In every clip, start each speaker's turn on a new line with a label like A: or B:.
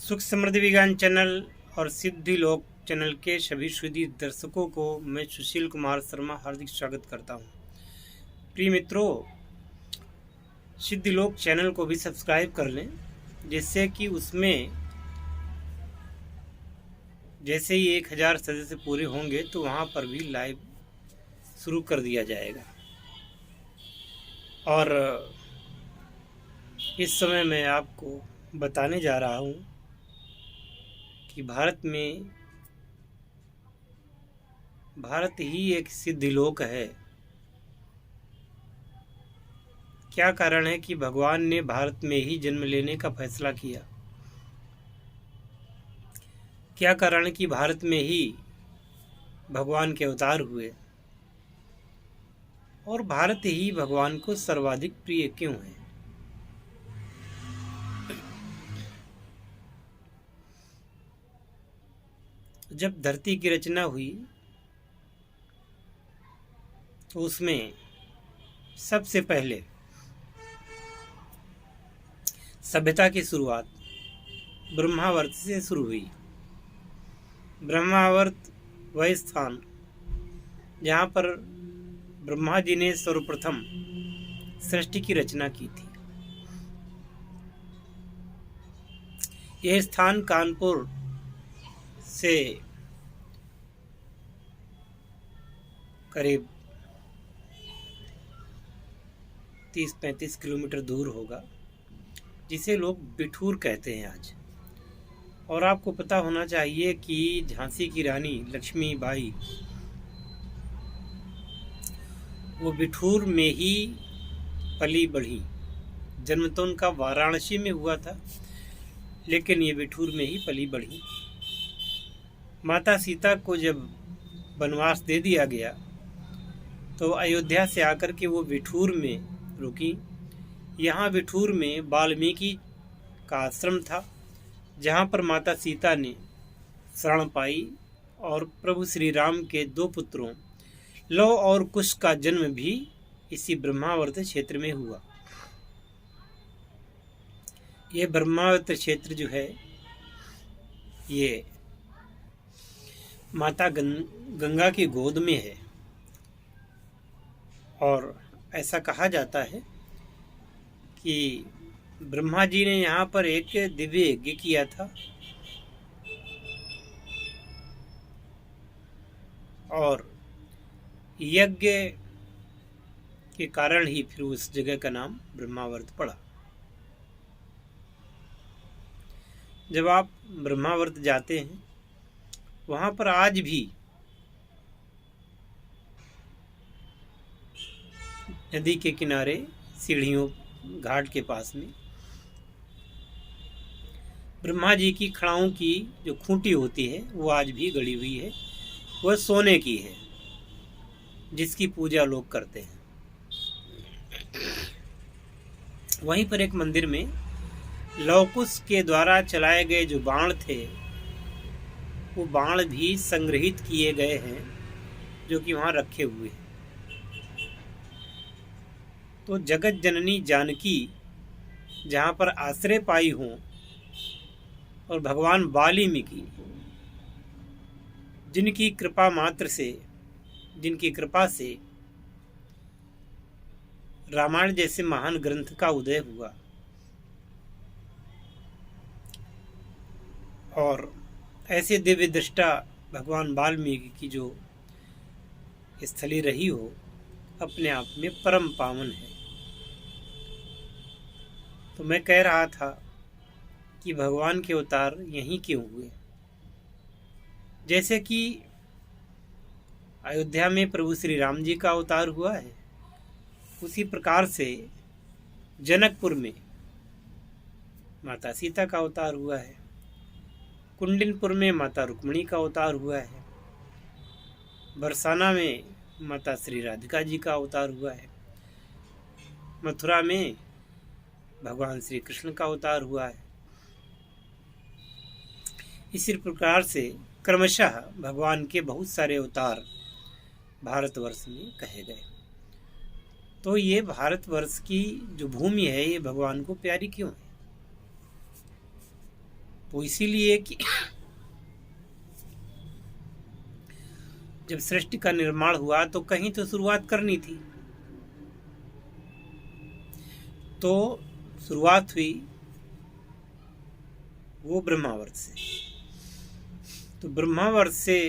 A: सुख समृद्धि विज्ञान चैनल और सिद्धि लोक चैनल के सभी सुधी दर्शकों को मैं सुशील कुमार शर्मा हार्दिक स्वागत करता हूं। प्रिय मित्रों, सिद्धि लोक चैनल को भी सब्सक्राइब कर लें, जिससे कि उसमें जैसे ही 1000 सदस्य पूरे होंगे तो वहां पर भी लाइव शुरू कर दिया जाएगा। और इस समय मैं आपको बताने जा रहा हूं कि भारत ही एक सिद्धिलोक है। क्या कारण है कि भगवान ने भारत में ही जन्म लेने का फैसला किया? क्या कारण है कि भारत में ही भगवान के अवतार हुए? और भारत ही भगवान को सर्वाधिक प्रिय क्यों है? जब धरती की रचना हुई तो उसमें सबसे पहले सभ्यता की शुरुआत ब्रह्मावर्त से शुरू हुई। ब्रह्मावर्त वह स्थान जहाँ पर ब्रह्मा जी ने सर्वप्रथम सृष्टि की रचना की थी। यह स्थान कानपुर से करीब 30-35 किलोमीटर दूर होगा, जिसे लोग बिठूर कहते हैं आज। और आपको पता होना चाहिए कि झांसी की रानी लक्ष्मीबाई वो बिठूर में ही पली बढ़ी। जन्म तो उनका वाराणसी में हुआ था, लेकिन ये बिठूर में ही पली बढ़ी। माता सीता को जब वनवास दे दिया गया तो अयोध्या से आकर के वो बिठूर में रुकी। यहाँ बिठूर में वाल्मीकि का आश्रम था, जहाँ पर माता सीता ने शरण पाई और प्रभु श्री राम के 2 पुत्रों लव और कुश का जन्म भी इसी ब्रह्मावर्त क्षेत्र में हुआ। ये ब्रह्मावर्त क्षेत्र जो है, ये माता गंगा की गोद में है। और ऐसा कहा जाता है कि ब्रह्मा जी ने यहाँ पर एक दिव्य यज्ञ किया था और यज्ञ के कारण ही फिर उस जगह का नाम ब्रह्मावर्त पड़ा। जब आप ब्रह्मावर्त जाते हैं, वहाँ पर आज भी नदी के किनारे सीढ़ियों घाट के पास में ब्रह्मा जी की खड़ाओं की जो खूंटी होती है वो आज भी गड़ी हुई है। वह सोने की है, जिसकी पूजा लोग करते हैं। वहीं पर एक मंदिर में लवकुश के द्वारा चलाए गए जो बाण थे, वो बाण भी संग्रहित किए गए हैं, जो कि वहाँ रखे हुए हैं। तो जगत जननी जानकी जहाँ पर आश्रय पाई हों, और भगवान वाल्मीकि जिनकी कृपा से रामायण जैसे महान ग्रंथ का उदय हुआ, और ऐसे दिव्य दृष्टा भगवान वाल्मीकि की जो स्थली रही हो, अपने आप में परम पावन है। तो मैं कह रहा था कि भगवान के अवतार यहीं क्यों हुए? जैसे कि अयोध्या में प्रभु श्री राम जी का अवतार हुआ है, उसी प्रकार से जनकपुर में माता सीता का अवतार हुआ है, कुंडिनपुर में माता रुक्मिणी का अवतार हुआ है, बरसाना में माता श्री राधिका जी का अवतार हुआ है, मथुरा में भगवान श्री कृष्ण का अवतार हुआ है। इसी प्रकार से क्रमशः भगवान के बहुत सारे अवतार भारतवर्ष में कहे गए। तो ये भारतवर्ष की जो भूमि है, ये भगवान को प्यारी क्यों है? वो इसीलिए कि जब सृष्टि का निर्माण हुआ तो कहीं तो शुरुआत करनी थी। तो शुरुआत हुई वो ब्रह्मावर्त से। तो ब्रह्मावर्त से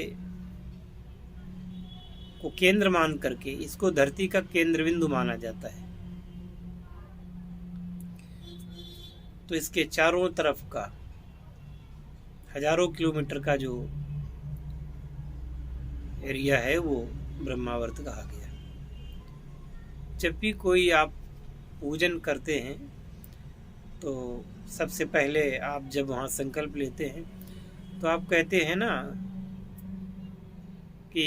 A: को केंद्र मान करके इसको धरती का केंद्र बिंदु माना जाता है। तो इसके चारों तरफ का हजारों किलोमीटर का जो एरिया है वो ब्रह्मावर्त कहा गया। जब भी कोई आप पूजन करते हैं तो सबसे पहले आप जब वहाँ संकल्प लेते हैं तो आप कहते हैं ना कि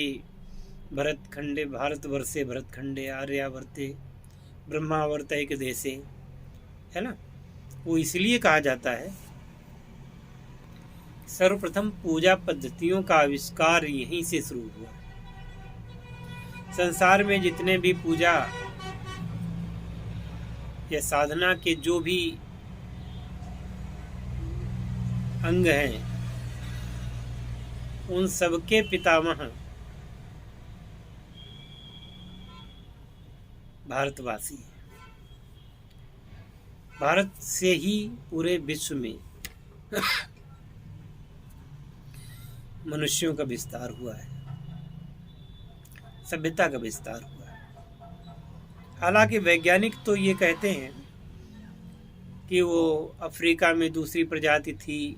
A: भरतखंडे भारतवर्षे भरतखंडे आर्यावर्ते ब्रह्मावर्त देशे, है ना। वो इसलिए कहा जाता है, सर्वप्रथम पूजा पद्धतियों का आविष्कार यहीं से शुरू हुआ। संसार में जितने भी पूजा या साधना के जो भी अंग हैं उन सबके पितामह भारतवासी हैं। भारत से ही पूरे विश्व में मनुष्यों का विस्तार हुआ है, सभ्यता का विस्तार हुआ है। हालांकि वैज्ञानिक तो ये कहते हैं कि वो अफ्रीका में दूसरी प्रजाति थी,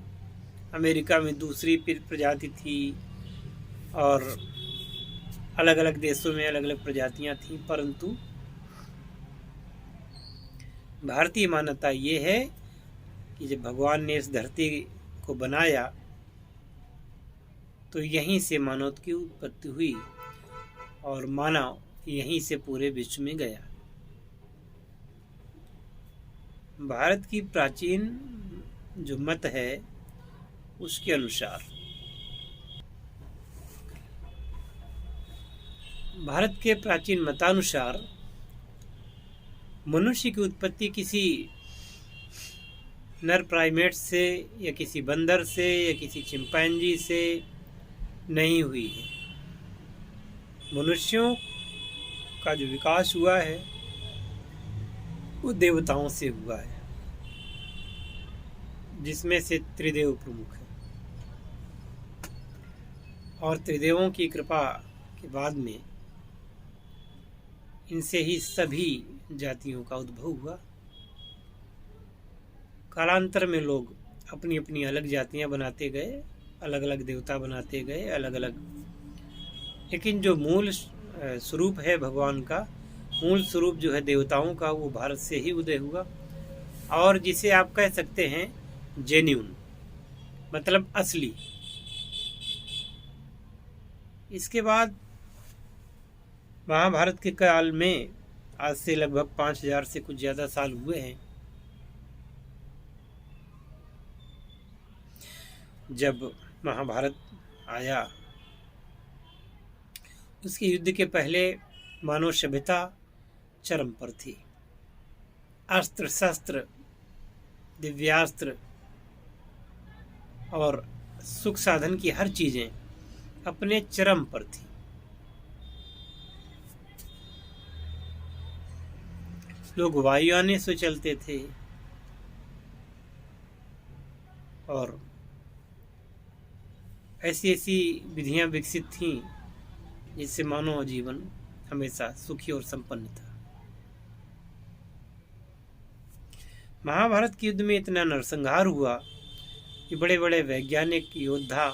A: अमेरिका में दूसरी प्रजाति थी और अलग अलग देशों में अलग अलग प्रजातियां थीं, परंतु भारतीय मान्यता ये है कि जब भगवान ने इस धरती को बनाया तो यहीं से मानव की उत्पत्ति हुई और मानव यहीं से पूरे विश्व में गया। भारत की प्राचीन जो मत है उसके अनुसार भारत के प्राचीन मतानुसार मनुष्य की उत्पत्ति किसी नर प्राइमेट से या किसी बंदर से या किसी चिंपैंजी से नहीं हुई है। मनुष्यों का जो विकास हुआ है वो देवताओं से हुआ है, जिसमें से त्रिदेव प्रमुख है। और त्रिदेवों की कृपा के बाद में इनसे ही सभी जातियों का उद्भव हुआ। कालांतर में लोग अपनी अपनी अलग जातियां बनाते गए, अलग अलग देवता बनाते गए, अलग अलग, लेकिन जो मूल स्वरूप है भगवान का, मूल स्वरूप जो है देवताओं का, वो भारत से ही उदय हुआ। और जिसे आप कह सकते हैं जेन्युइन, मतलब असली। इसके बाद महाभारत के काल में, आज से लगभग 5000 से कुछ ज़्यादा साल हुए हैं, जब महाभारत आया, उसके युद्ध के पहले मानव सभ्यता चरम पर थी। अस्त्र शस्त्र, दिव्यास्त्र और सुख साधन की हर चीजें अपने चरम पर थी। लोग वायुयान से चलते थे और ऐसी ऐसी विधियां विकसित थीं जिससे मानव जीवन हमेशा सुखी और संपन्न था। महाभारत के युद्ध में इतना नरसंहार हुआ कि बड़े बड़े वैज्ञानिक, योद्धा,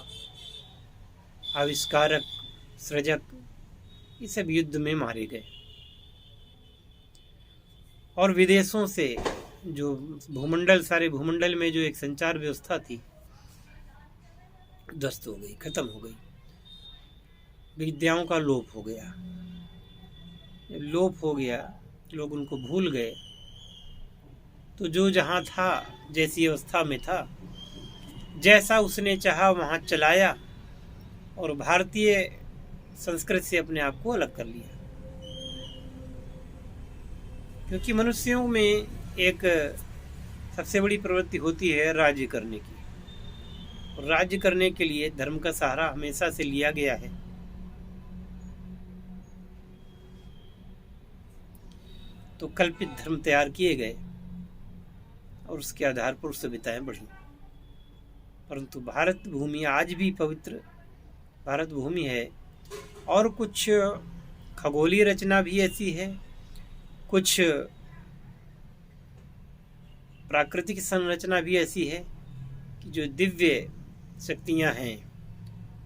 A: आविष्कारक, सृजक, ये सब युद्ध में मारे गए। और विदेशों से जो भूमंडल, सारे भूमंडल में जो एक संचार व्यवस्था थी, ध्वस्त हो गई, खत्म हो गई। विद्याओं का लोप हो गया। लोप हो गया, लोग उनको भूल गए। तो जो जहाँ था, जैसी अवस्था में था, जैसा उसने चाहा वहाँ चलाया और भारतीय संस्कृति से अपने आप को अलग कर लिया। क्योंकि मनुष्यों में एक सबसे बड़ी प्रवृत्ति होती है राज्य करने की, और राज्य करने के लिए धर्म का सहारा हमेशा से लिया गया है। तो कल्पित धर्म तैयार किए गए और उसके आधार पर सभ्यताएं बढ़ी। परंतु भारत भूमि आज भी पवित्र भारत भूमि है। और कुछ खगोलीय रचना भी ऐसी है, कुछ प्राकृतिक संरचना भी ऐसी है कि जो दिव्य शक्तियां हैं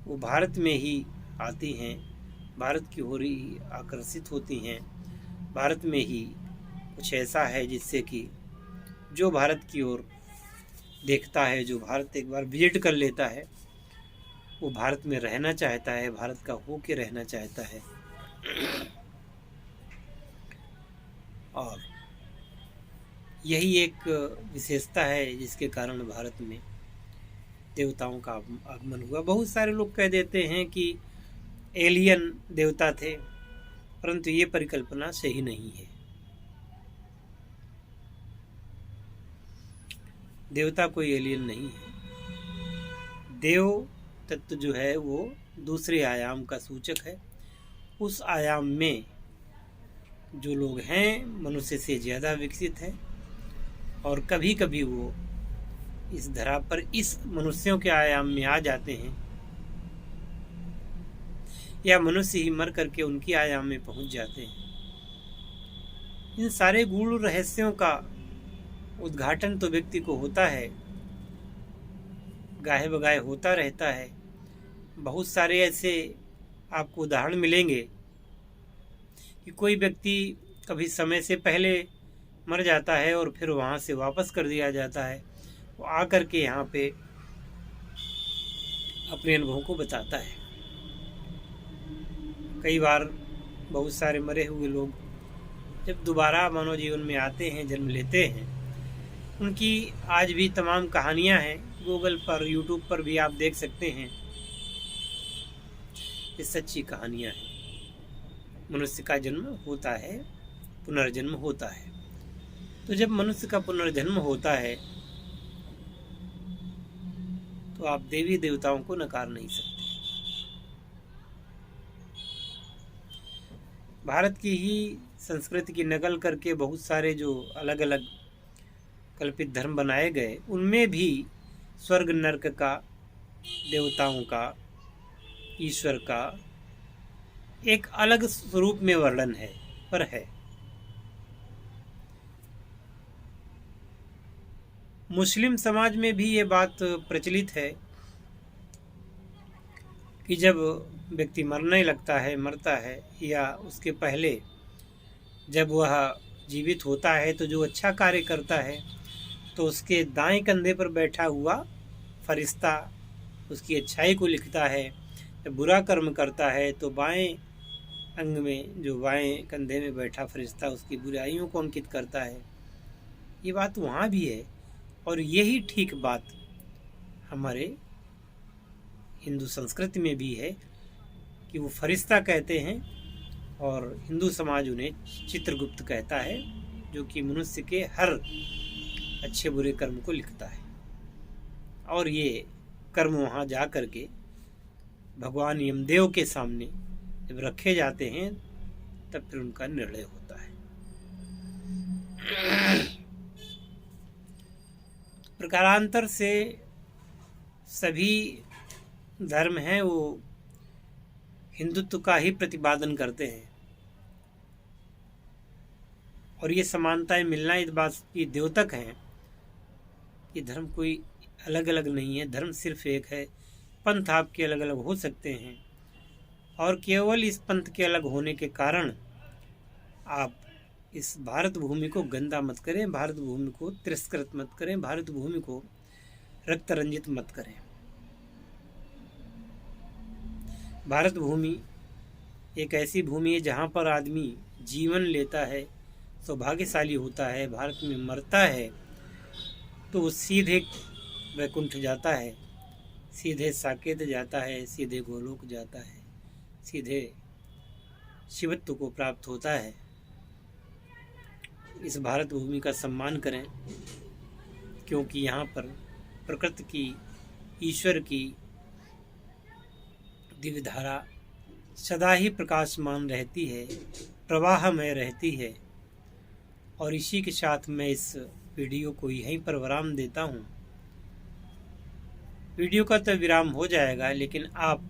A: वो भारत में ही आती हैं, भारत की ओर ही आकर्षित होती हैं। भारत में ही कुछ ऐसा है जिससे कि जो भारत की ओर देखता है, जो भारत एक बार विजिट कर लेता है, वो भारत में रहना चाहता है, भारत का हो के रहना चाहता है। और यही एक विशेषता है जिसके कारण भारत में देवताओं का आगमन हुआ। बहुत सारे लोग कह देते हैं कि एलियन देवता थे, परंतु ये परिकल्पना सही नहीं है। देवता कोई एलियन नहीं है। देव तत्व जो है वो दूसरे आयाम का सूचक है। उस आयाम में जो लोग हैं मनुष्य से ज़्यादा विकसित हैं और कभी कभी वो इस धरा पर इस मनुष्यों के आयाम में आ जाते हैं, या मनुष्य ही मर करके उनकी आयाम में पहुंच जाते हैं। इन सारे गूढ़ रहस्यों का उद्घाटन तो व्यक्ति को होता है, गाहे बगाहे होता रहता है। बहुत सारे ऐसे आपको उदाहरण मिलेंगे कि कोई व्यक्ति कभी समय से पहले मर जाता है और फिर वहाँ से वापस कर दिया जाता है। वो आकर के यहाँ पे अपने अनुभवों को बताता है। कई बार बहुत सारे मरे हुए लोग जब दोबारा मानव जीवन में आते हैं, जन्म लेते हैं, उनकी आज भी तमाम कहानियां हैं। गूगल पर, यूट्यूब पर भी आप देख सकते हैं। ये सच्ची कहानियां हैं। मनुष्य का जन्म होता है, पुनर्जन्म होता है। तो जब मनुष्य का पुनर्जन्म होता है तो आप देवी देवताओं को नकार नहीं सकते। भारत की ही संस्कृति की नकल करके बहुत सारे जो अलग अलग कल्पित धर्म बनाए गए, उनमें भी स्वर्ग नरक का, देवताओं का, ईश्वर का एक अलग स्वरूप में वर्णन है, पर है। मुस्लिम समाज में भी ये बात प्रचलित है कि जब व्यक्ति मरने लगता है, मरता है, या उसके पहले जब वह जीवित होता है तो जो अच्छा कार्य करता है तो उसके दाएं कंधे पर बैठा हुआ फरिश्ता उसकी अच्छाई को लिखता है। जब बुरा कर्म करता है तो बाएं अंग में, जो बाएं कंधे में बैठा फरिश्ता, उसकी बुराइयों को अंकित करता है। ये बात वहाँ भी है। और यही ठीक बात हमारे हिंदू संस्कृति में भी है कि वो फरिश्ता कहते हैं और हिंदू समाज उन्हें चित्रगुप्त कहता है, जो कि मनुष्य के हर अच्छे बुरे कर्म को लिखता है। और ये कर्म वहाँ जा कर के भगवान यमदेव के सामने जब रखे जाते हैं तब फिर उनका निर्णय होता है। प्रकारांतर से सभी धर्म हैं वो हिंदुत्व का ही प्रतिपादन करते हैं। और ये समानताएं मिलना इस बात की द्योतक हैं कि धर्म कोई अलग अलग नहीं है, धर्म सिर्फ एक है। पंथ आपके अलग अलग हो सकते हैं और केवल इस पंथ के अलग होने के कारण आप इस भारत भूमि को गंदा मत करें, भारत भूमि को तिरस्कृत मत करें, भारत भूमि को रक्त रंजित मत करें। भारत भूमि एक ऐसी भूमि है जहाँ पर आदमी जीवन लेता है, सौभाग्यशाली होता है, भारत में मरता है तो वो सीधे वैकुंठ जाता है, सीधे साकेत जाता है, सीधे गोलोक जाता है, सीधे शिवत्व को प्राप्त होता है। इस भारत भूमि का सम्मान करें, क्योंकि यहाँ पर प्रकृति की ईश्वर की दिव्य धारा सदा ही प्रकाशमान रहती है, प्रवाहमय रहती है। और इसी के साथ मैं इस वीडियो को यहीं पर विराम देता हूँ। वीडियो का तो विराम हो जाएगा, लेकिन आप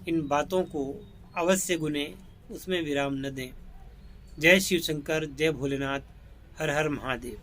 A: इन बातों को अवश्य गुने, उसमें विराम न दें। जय शिव शंकर, जय भोलेनाथ, हर हर महादेव।